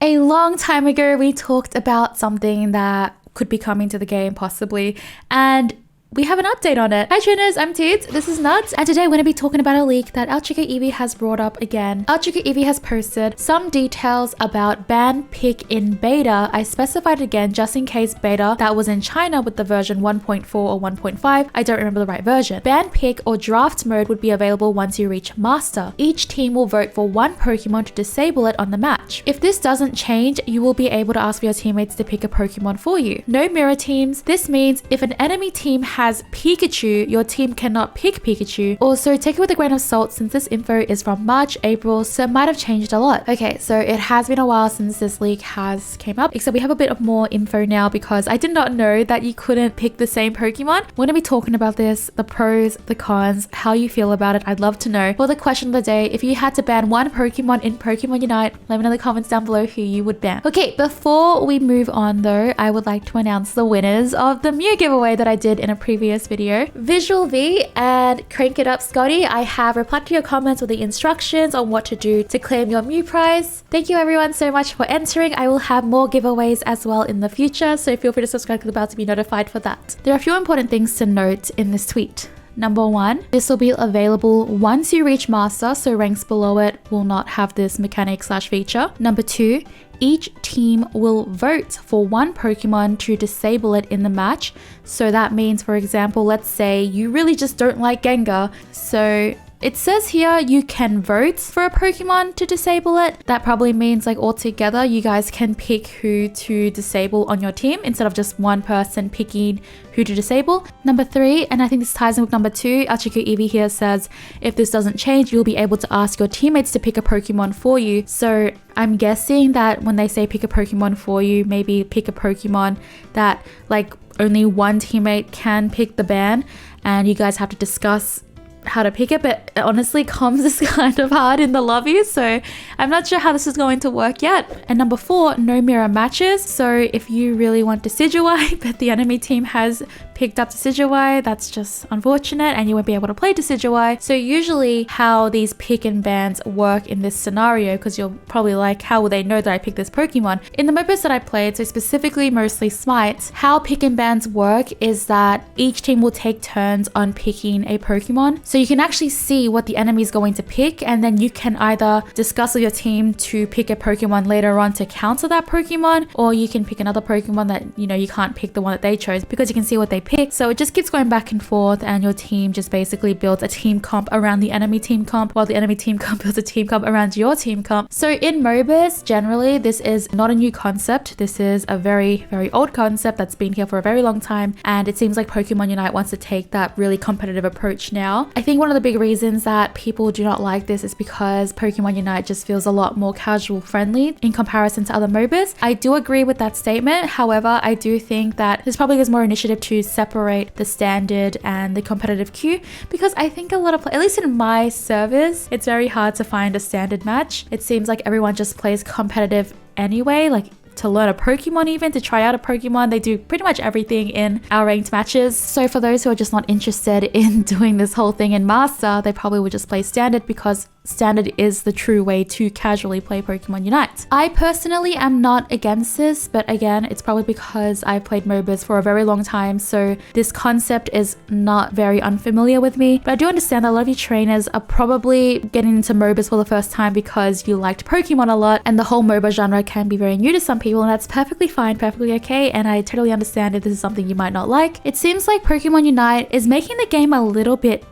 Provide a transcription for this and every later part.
A long time ago, we talked about something that could be coming to the game possibly, and we have an update on it. Hi trainers, I'm Teeds, this is Nuts, and today we're going to be talking about a leak that ElChicoEevee has brought up again. ElChicoEevee has posted some details about ban pick in beta. I specified again just in case beta that was in China with the version 1.4 or 1.5, I don't remember the right version. Ban pick or draft mode would be available once you reach master. Each team will vote for one Pokemon to disable it on the match. If this doesn't change, you will be able to ask for your teammates to pick a Pokemon for you. No mirror teams. This means if an enemy team has Pikachu, your team cannot pick Pikachu. Also, take it with a grain of salt since this info is from March, April, so it might have changed a lot. Okay, so it has been a while since this leak has came up, except we have a bit of more info now because I did not know that you couldn't pick the same Pokemon. We're going to be talking about this, the pros, the cons, how you feel about it. I'd love to know. For the question of the day, if you had to ban one Pokemon in Pokemon Unite, let me know in the comments down below who you would ban. Okay, before we move on though, I would like to announce the winners of the Mew giveaway that I did in a previous video. Visual V and Crank It Up Scotty, I have replied to your comments with the instructions on what to do to claim your Mew prize. Thank you everyone so much for entering. I will have more giveaways as well in the future, so feel free to subscribe to the bell to be notified for that. There are a few important things to note in this tweet. Number one, this will be available once you reach master, so ranks below it will not have this mechanic / feature. Number two, each team will vote for one Pokemon to disable it in the match. So that means, for example, let's say you really just don't like Gengar. So it says here you can vote for a Pokemon to disable it. That probably means like altogether you guys can pick who to disable on your team instead of just one person picking who to disable. Number three, and I think this ties in with number two, ElChicoEevee here says if this doesn't change, you'll be able to ask your teammates to pick a Pokemon for you. So I'm guessing that when they say pick a Pokemon for you, maybe pick a Pokemon that like only one teammate can pick the ban and you guys have to discuss how to pick it, but honestly comms is kind of hard in the lobby, so I'm not sure how this is going to work yet. And number four, no mirror matches. So if you really want Decidueye but the enemy team has picked up Decidueye, that's just unfortunate and you won't be able to play Decidueye. So usually how these pick and bans work in this scenario, because you're probably like, how will they know that I picked this Pokemon? In the MOBAs that I played, so specifically mostly Smite, how pick and bans work is that each team will take turns on picking a Pokemon. So you can actually see what the enemy is going to pick, and then you can either discuss with your team to pick a Pokemon later on to counter that Pokemon, or you can pick another Pokemon that, you know, you can't pick the one that they chose because you can see what they pick. So it just keeps going back and forth, and your team just basically builds a team comp around the enemy team comp, while the enemy team comp builds a team comp around your team comp. So in MOBAs, generally, this is not a new concept. This is a very, very old concept that's been here for a very long time, and it seems like Pokemon Unite wants to take that really competitive approach now. I think one of the big reasons that people do not like this is because Pokemon Unite just feels a lot more casual friendly in comparison to other MOBAs. I do agree with that statement. However, I do think that there's probably more initiative to separate the standard and the competitive queue, because I think a lot of, at least in my service, it's very hard to find a standard match. It seems like everyone just plays competitive anyway, like to learn a Pokemon, even to try out a Pokemon. They do pretty much everything in our ranked matches. So for those who are just not interested in doing this whole thing in Master, they probably would just play Standard because Standard is the true way to casually play Pokemon Unite. I personally am not against this, but again, it's probably because I've played MOBAs for a very long time, so this concept is not very unfamiliar with me. But I do understand that a lot of you trainers are probably getting into MOBAs for the first time because you liked Pokemon a lot, and the whole MOBA genre can be very new to some people, and that's perfectly fine, perfectly okay, and I totally understand if this is something you might not like. It seems like Pokemon Unite is making the game a little bit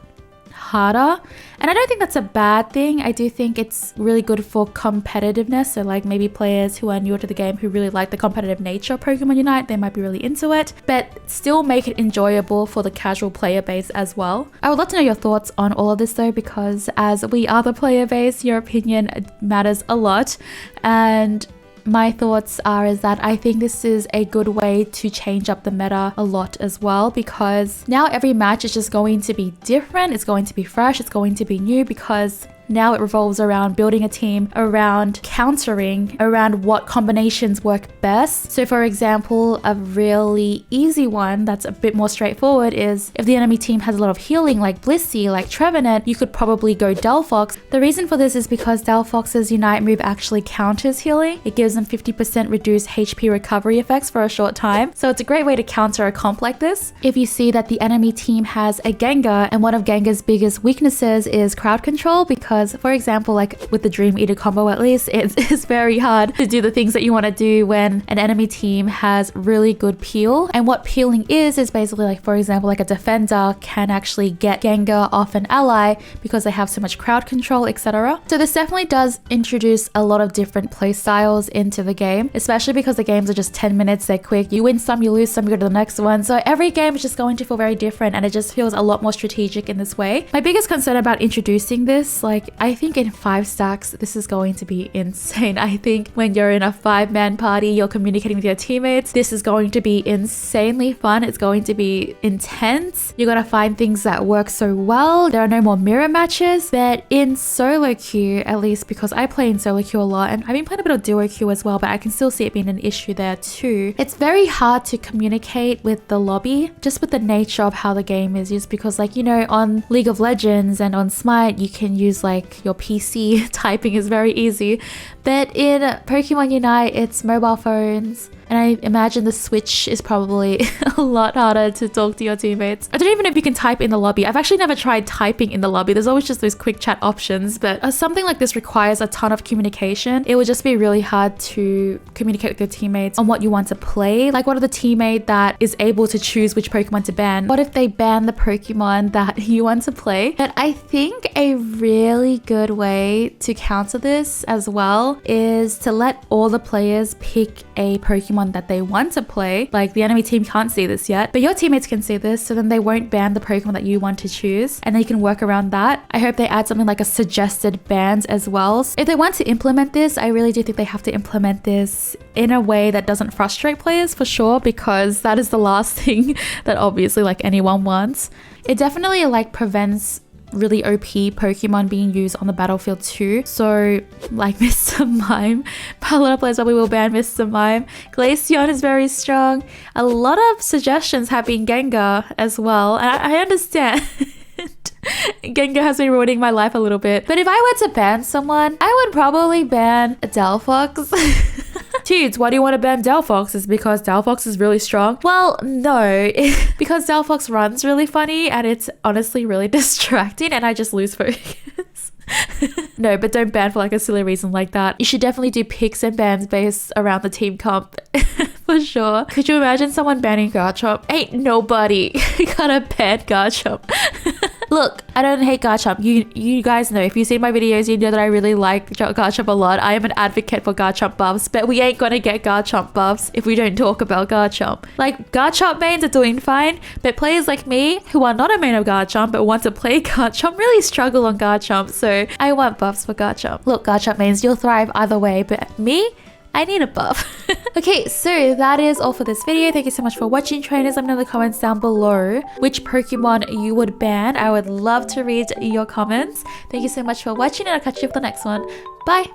harder, and I don't think that's a bad thing. I do think it's really good for competitiveness, so like maybe players who are newer to the game who really like the competitive nature of Pokemon Unite, they might be really into it, but still make it enjoyable for the casual player base as well. I would love to know your thoughts on all of this though, because as we are the player base, your opinion matters a lot, and my thoughts is that I think this is a good way to change up the meta a lot as well, because now every match is just going to be different, it's going to be fresh, it's going to be new, because Now it revolves around building a team, around countering, around what combinations work best. So for example, a really easy one that's a bit more straightforward is if the enemy team has a lot of healing like Blissey, like Trevenant, you could probably go Delphox. The reason for this is because Delphox's Unite move actually counters healing. It gives them 50% reduced HP recovery effects for a short time. So it's a great way to counter a comp like this. If you see that the enemy team has a Gengar and one of Gengar's biggest weaknesses is crowd control, because for example, like with the Dream Eater combo at least, it's very hard to do the things that you want to do when an enemy team has really good peel. And what peeling is basically like, for example, like a defender can actually get Gengar off an ally because they have so much crowd control, etc. So this definitely does introduce a lot of different play styles into the game, especially because the games are just 10 minutes, they're quick. You win some, you lose some, you go to the next one. So every game is just going to feel very different, and it just feels a lot more strategic in this way. My biggest concern about introducing this, like I think in 5 stacks, this is going to be insane. I think when you're in a 5-man party, you're communicating with your teammates, this is going to be insanely fun. It's going to be intense. You're gonna find things that work so well. There are no more mirror matches. But in solo queue, at least because I play in solo queue a lot, and I've been playing a bit of duo queue as well, but I can still see it being an issue there too. It's very hard to communicate with the lobby, just with the nature of how the game is, just because like, you know, on League of Legends and on Smite, you can use like your PC. Typing is very easy. But in Pokemon Unite, it's mobile phones. And I imagine the Switch is probably a lot harder to talk to your teammates. I don't even know if you can type in the lobby. I've actually never tried typing in the lobby. There's always just those quick chat options. But something like this requires a ton of communication. It would just be really hard to communicate with your teammates on what you want to play. Like, what are the teammate that is able to choose which Pokemon to ban? What if they ban the Pokemon that you want to play? But I think a really good way to counter this as well is to let all the players pick a Pokemon that they want to play. Like, the enemy team can't see this yet, but your teammates can see this, so then they won't ban the Pokemon that you want to choose, and then you can work around that. I hope they add something like a suggested bans as well. So if they want to implement this, I really do think they have to implement this in a way that doesn't frustrate players for sure, because that is the last thing that obviously like anyone wants. It definitely like prevents really OP Pokemon being used on the battlefield too. So like Mr. Mime, a lot of players probably will ban Mr. Mime. Glaceon is very strong. A lot of suggestions have been Gengar as well, and I understand. Gengar has been ruining my life a little bit. But if I were to ban someone, I would probably ban Delphox. Teeds, why do you want to ban Delphox? Is because Delphox is really strong? Well, no. Because Delphox runs really funny and it's honestly really distracting and I just lose focus. No, but don't ban for like a silly reason like that. You should definitely do picks and bans based around the team comp. For sure. Could you imagine someone banning Garchomp? Ain't nobody gonna ban Garchomp. Look, I don't hate Garchomp. You guys know, if you've seen my videos, you know that I really like Garchomp a lot. I am an advocate for Garchomp buffs, but we ain't gonna get Garchomp buffs if we don't talk about Garchomp. Like, Garchomp mains are doing fine, but players like me, who are not a main of Garchomp but want to play Garchomp, really struggle on Garchomp, so I want buffs for Garchomp. Look, Garchomp mains, you'll thrive either way, but me? I need a buff. Okay, so that is all for this video. Thank you so much for watching, trainers. Let me know in the comments down below which Pokemon you would ban. I would love to read your comments. Thank you so much for watching, and I'll catch you for the next one. Bye!